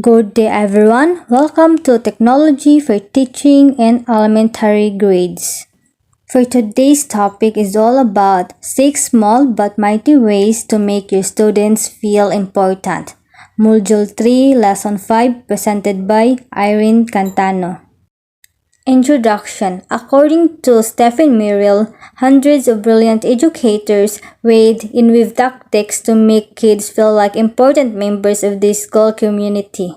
Good day everyone. Welcome to Technology for Teaching in Elementary Grades. For today's topic is all about 6 small but mighty ways to make your students feel important. Module 3, Lesson 5, presented by Irene Cantano. Introduction. According to Stephen Merrill, hundreds of brilliant educators weighed in with tactics to make kids feel like important members of the school community.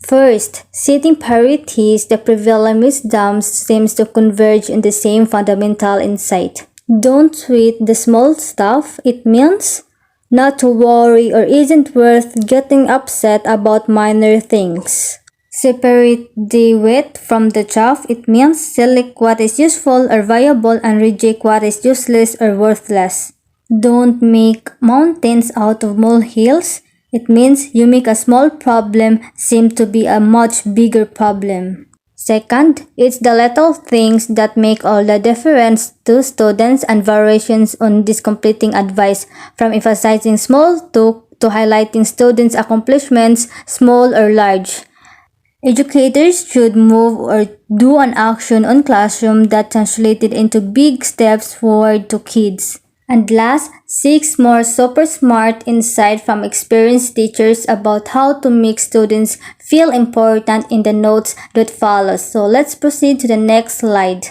First, setting priorities, the prevailing wisdom seems to converge in the same fundamental insight. Don't sweat the small stuff. It means not to worry or isn't worth getting upset about minor things. Separate the wheat from the chaff. It means select what is useful or viable and reject what is useless or worthless. Don't make mountains out of molehills. It means you make a small problem seem to be a much bigger problem. Second, it's the little things that make all the difference to students and variations on this completing advice, from emphasizing small to highlighting students' accomplishments, small or large. Educators should move or do an action on classroom that translated into big steps forward to kids. And last, 6 more super smart insight from experienced teachers about how to make students feel important in the notes that follows. So let's proceed to the next slide.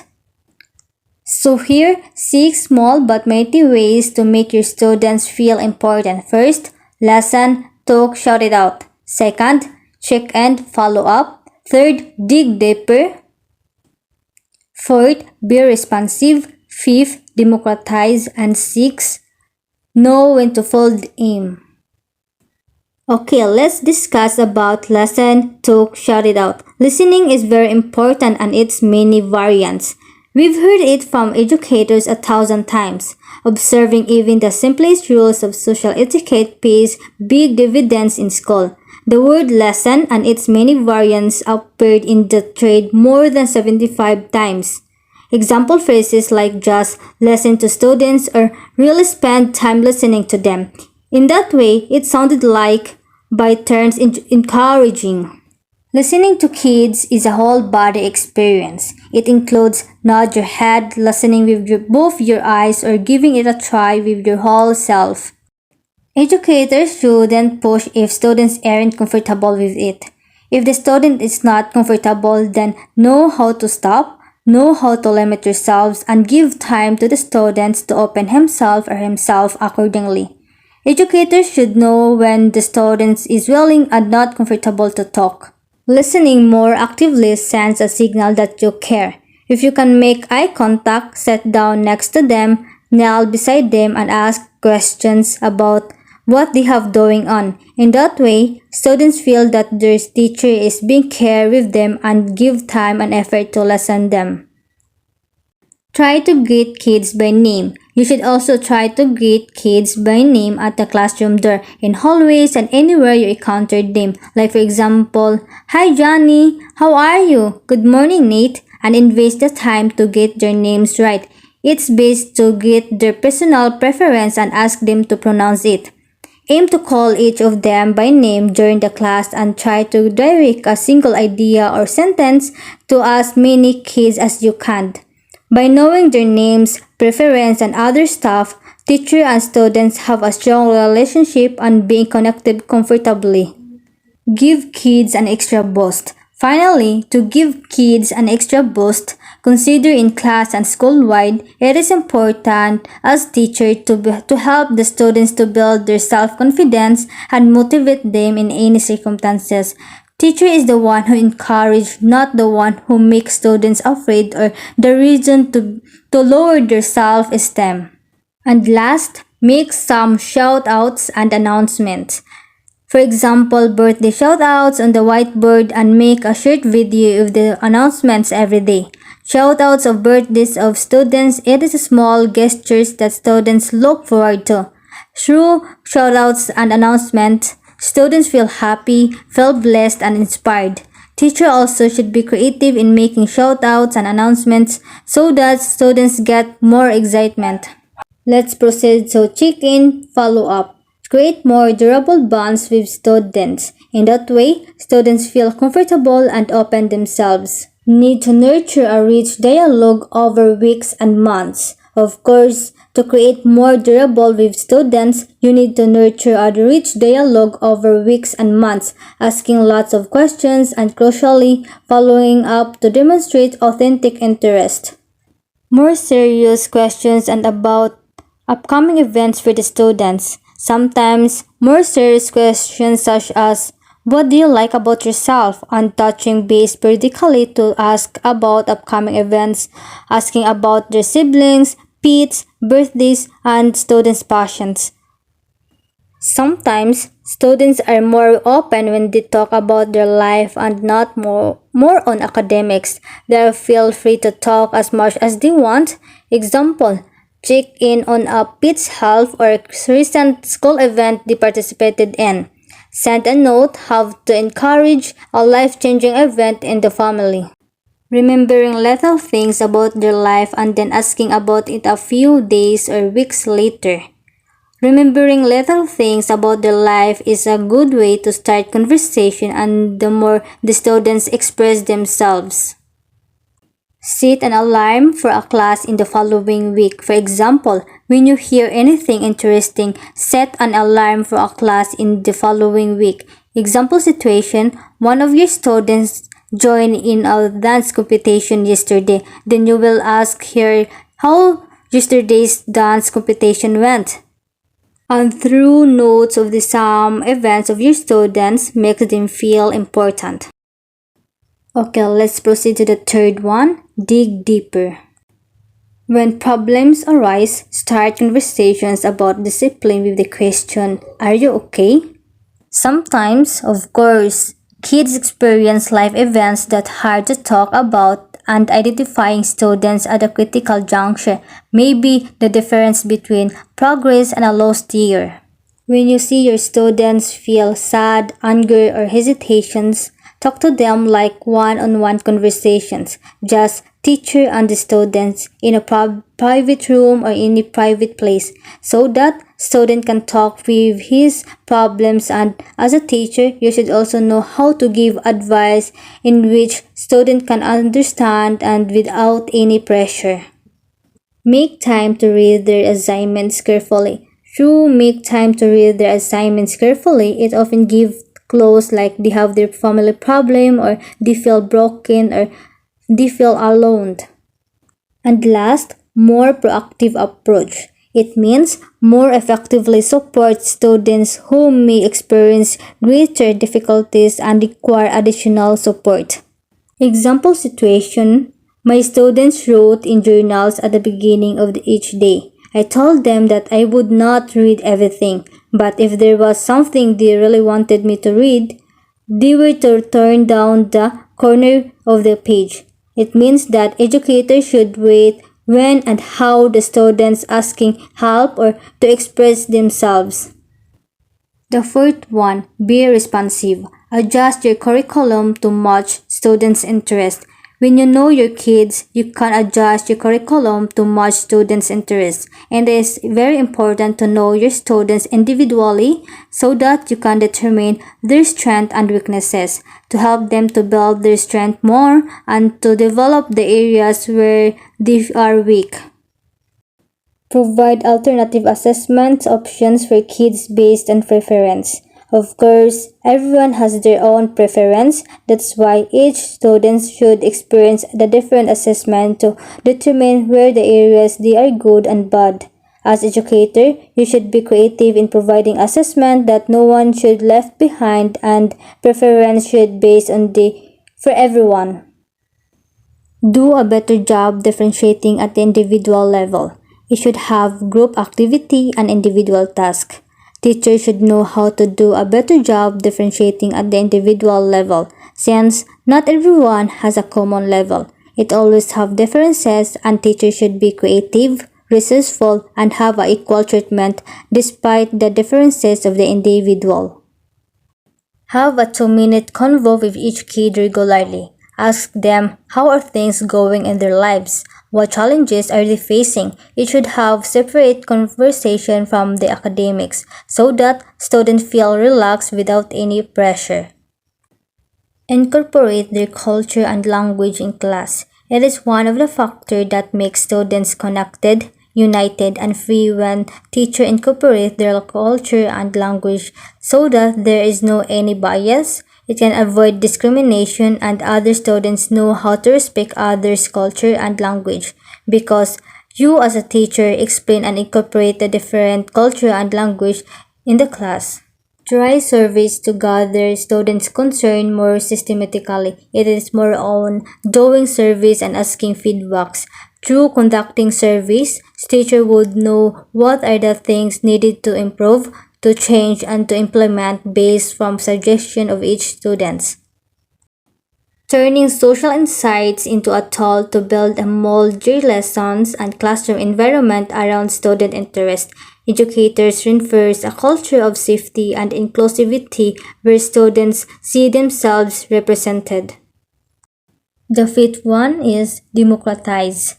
So here, 6 small but mighty ways to make your students feel important. First, listen, talk, shout it out. Second, check and follow up. Third, dig deeper. Fourth, be responsive. Fifth, democratize. And 6, know when to fold aim. Okay, let's discuss about listen, talk, shout it out. Listening is very important and its many variants. We've heard it from educators 1,000 times. Observing even the simplest rules of social etiquette pays big dividends in school. The word lesson and its many variants appeared in the trade more than 75 times. Example phrases like just listen to students or really spend time listening to them. In that way, it sounded like by turns encouraging. Listening to kids is a whole body experience. It includes nod your head, listening with both your eyes, or giving it a try with your whole self. Educators shouldn't push if students aren't comfortable with it. If the student is not comfortable, then know how to stop. Know how to limit yourselves and give time to the students to open himself or himself accordingly. Educators should know when the student is willing and not comfortable to talk. Listening more actively sends a signal that you care. If you can make eye contact, sit down next to them, kneel beside them, and ask questions about what they have going on. In that way, students feel that their teacher is being cared with them and give time and effort to listen them. Try to greet kids by name. You should also try to greet kids by name at the classroom door, in hallways, and anywhere you encountered them. Like for example, "Hi Johnny, how are you? Good morning Nate," and invest the time to get their names right. It's best to get their personal preference and ask them to pronounce it. Aim to call each of them by name during the class and try to direct a single idea or sentence to as many kids as you can. By knowing their names, preference, and other stuff, teacher and students have a strong relationship and being connected comfortably. Give kids an extra boost. Finally, to give kids an extra boost, consider in class and school-wide, it is important as teacher to help the students to build their self-confidence and motivate them in any circumstances. Teacher is the one who encourages, not the one who makes students afraid or the reason to lower their self-esteem. And last, make some shout-outs and announcements. For example, birthday shout-outs on the whiteboard and make a short video of the announcements every day. Shout-outs of birthdays of students, it is small gestures that students look forward to. Through shout-outs and announcements, students feel happy, feel blessed, and inspired. Teacher also should be creative in making shout-outs and announcements so that students get more excitement. Let's proceed to check-in, follow-up. Create more durable bonds with students. In that way, students feel comfortable and open themselves. Need to nurture a rich dialogue over weeks and months. Of course, to create more durable with students, you need to nurture a rich dialogue over weeks and months, asking lots of questions and crucially following up to demonstrate authentic interest. More serious questions and about upcoming events for the students. Sometimes more serious questions such as what do you like about yourself, and touching base periodically to ask about upcoming events, asking about their siblings, pets, birthdays, and students' passions. Sometimes students are more open when they talk about their life and not more on academics. They feel free to talk as much as they want. Example, check in on a pet's health or recent school event they participated in. Send a note how to encourage a life-changing event in the family. Remembering little things about their life and then asking about it a few days or weeks later. Remembering little things about their life is a good way to start conversation and the more the students express themselves. Set an alarm for a class in the following week. For example, when you hear anything interesting, set an alarm for a class in the following week. Example situation, one of your students joined in a dance competition yesterday. Then you will ask her how yesterday's dance competition went. And through notes of the some events of your students makes them feel important. Okay, let's proceed to the third one. Dig deeper. When problems arise, start conversations about discipline with the question, are you okay? Sometimes, of course, kids experience life events that are hard to talk about, and identifying students at a critical juncture may be the difference between progress and a lost year. When you see your students feel sad, anger, or hesitations, talk to them like one-on-one conversations, just teacher and the students in a private room or in a private place, so that student can talk with his problems, and as a teacher, you should also know how to give advice in which student can understand and without any pressure. Make time to read their assignments carefully. Through make time to read their assignments carefully, it often gives clues like they have their family problem or they feel broken or they feel alone. And last, more proactive approach. It means more effectively support students who may experience greater difficulties and require additional support. Example situation, my students wrote in journals at the beginning of each day. I told them that I would not read everything, but if there was something they really wanted me to read, they were to turn down the corner of the page. It means that educators should wait when and how the students asking help or to express themselves. The fourth one, be responsive. Adjust your curriculum to match students' interest. When you know your kids, you can adjust your curriculum to match students' interests. And it is very important to know your students individually so that you can determine their strengths and weaknesses to help them to build their strength more and to develop the areas where they are weak. Provide alternative assessment options for kids based on preference. Of course, everyone has their own preference. That's why each student should experience the different assessment to determine where the areas they are good and bad. As educator, you should be creative in providing assessment that no one should left behind and preference should based on for everyone. Do a better job differentiating at the individual level. You should have group activity and individual task. Teachers should know how to do a better job differentiating at the individual level, since not everyone has a common level. It always have differences, and teachers should be creative, resourceful, and have an equal treatment despite the differences of the individual. Have a 2-minute convo with each kid regularly. Ask them how are things going in their lives. what challenges are they facing. It should have separate conversation from the academics so that students feel relaxed without any pressure. Incorporate their culture and language in class. It is one of the factors that makes students connected, united, and free when teachers incorporate their culture and language so that there is no any bias. It can avoid discrimination and other students know how to respect others' culture and language because you as a teacher explain and incorporate the different culture and language in the class. Try surveys to gather students' concern more systematically. It is more on doing surveys and asking feedbacks. Through conducting surveys, teacher would know what are the things needed to improve, to change, and to implement based from suggestion of each student. Turning social insights into a tool to build and mold your lessons and classroom environment around student interest. Educators reinforce a culture of safety and inclusivity where students see themselves represented. The fifth one is democratize.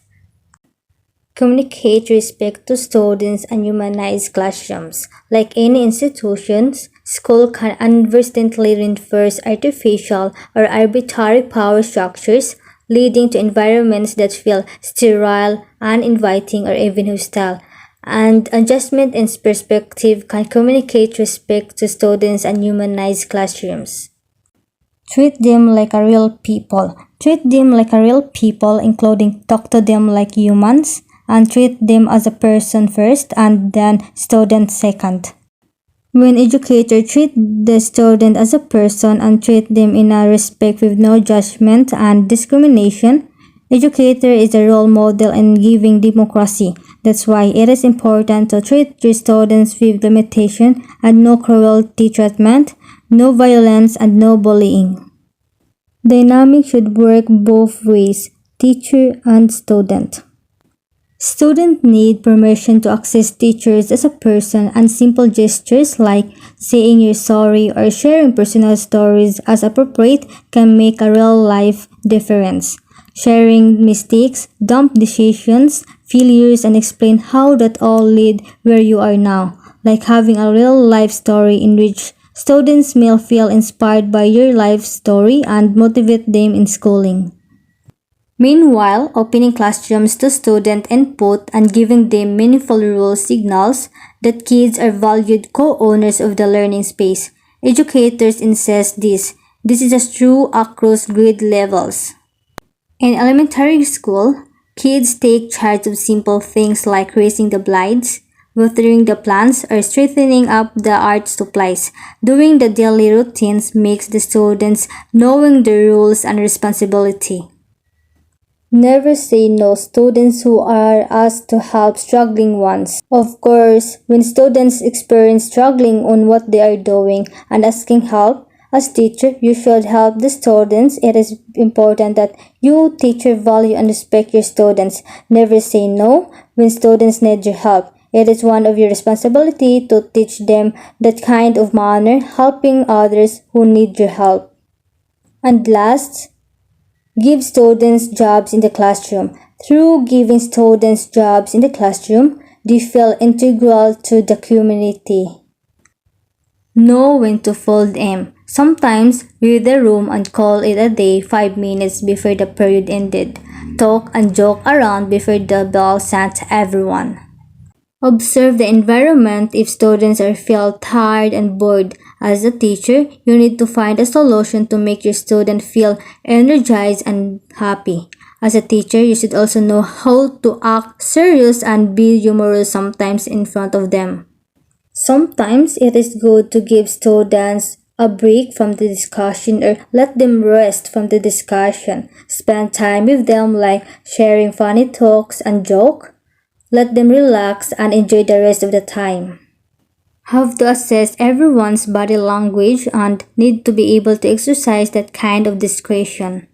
Communicate respect to students and humanize classrooms. Like any institutions, school can inadvertently reinforce artificial or arbitrary power structures, leading to environments that feel sterile, uninviting, or even hostile. And adjustment in perspective can communicate respect to students and humanize classrooms. Treat them like a real people. Treat them like a real people, including talk to them like humans, and treat them as a person first and then student second. When educators treat the student as a person and treat them in a respect with no judgment and discrimination, educator is a role model in giving democracy. That's why it is important to treat your students with limitation and no cruelty treatment, no violence, and no bullying. Dynamic should work both ways, teacher and student. Students need permission to access teachers as a person, and simple gestures like saying you're sorry or sharing personal stories as appropriate can make a real life difference. Sharing mistakes, dumb decisions, failures, and explain how that all lead where you are now, like having a real life story in which students may feel inspired by your life story and motivate them in schooling. Meanwhile, opening classrooms to student input and giving them meaningful rules signals that kids are valued co-owners of the learning space. Educators insist this. This is true across grade levels. In elementary school, kids take charge of simple things like raising the blinds, watering the plants, or straightening up the art supplies. Doing the daily routines makes the students knowing the rules and responsibility. Never say no students who are asked to help struggling ones. Of course, when students experience struggling on what they are doing and asking help, as teacher, you should help the students. It is important that you, teacher, value and respect your students. Never say no when students need your help. It is one of your responsibility to teach them that kind of manner, helping others who need your help. And last, give students jobs in the classroom. Through giving students jobs in the classroom, they feel integral to the community. Know when to fold them. Sometimes read the room and call it a day 5 minutes before the period ended. Talk and joke around before the bell sent everyone. Observe the environment if students are feel tired and bored. As a teacher, you need to find a solution to make your student feel energized and happy. As a teacher, you should also know how to act serious and be humorous sometimes in front of them. Sometimes it is good to give students a break from the discussion or let them rest from the discussion. Spend time with them like sharing funny talks and joke. Let them relax and enjoy the rest of the time. Have to assess everyone's body language and need to be able to exercise that kind of discretion.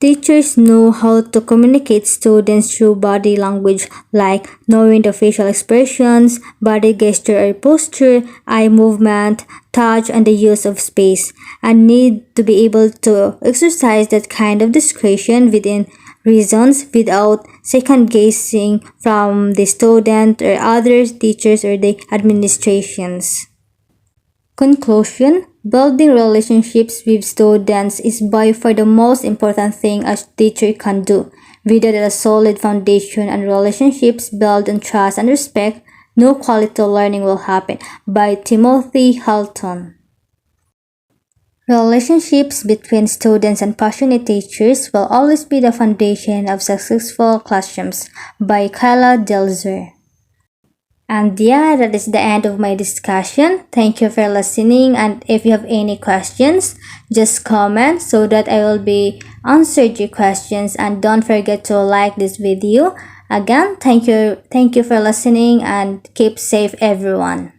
Teachers know how to communicate students through body language like knowing the facial expressions, body gesture or posture, eye movement, touch, and the use of space, and need to be able to exercise that kind of discretion within reasons without second guessing from the student or other teachers or the administrations. Conclusion: building relationships with students is by far the most important thing a teacher can do. Without a solid foundation and relationships built on trust and respect, no quality learning will happen. By Timothy Halton. Relationships between students and passionate teachers will always be the foundation of successful classrooms. By Kyla Delzer. And yeah, that is the end of my discussion. Thank you for listening, and if you have any questions, just comment so that I will be answered your questions, and don't forget to like this video. Again, thank you for listening, and keep safe everyone.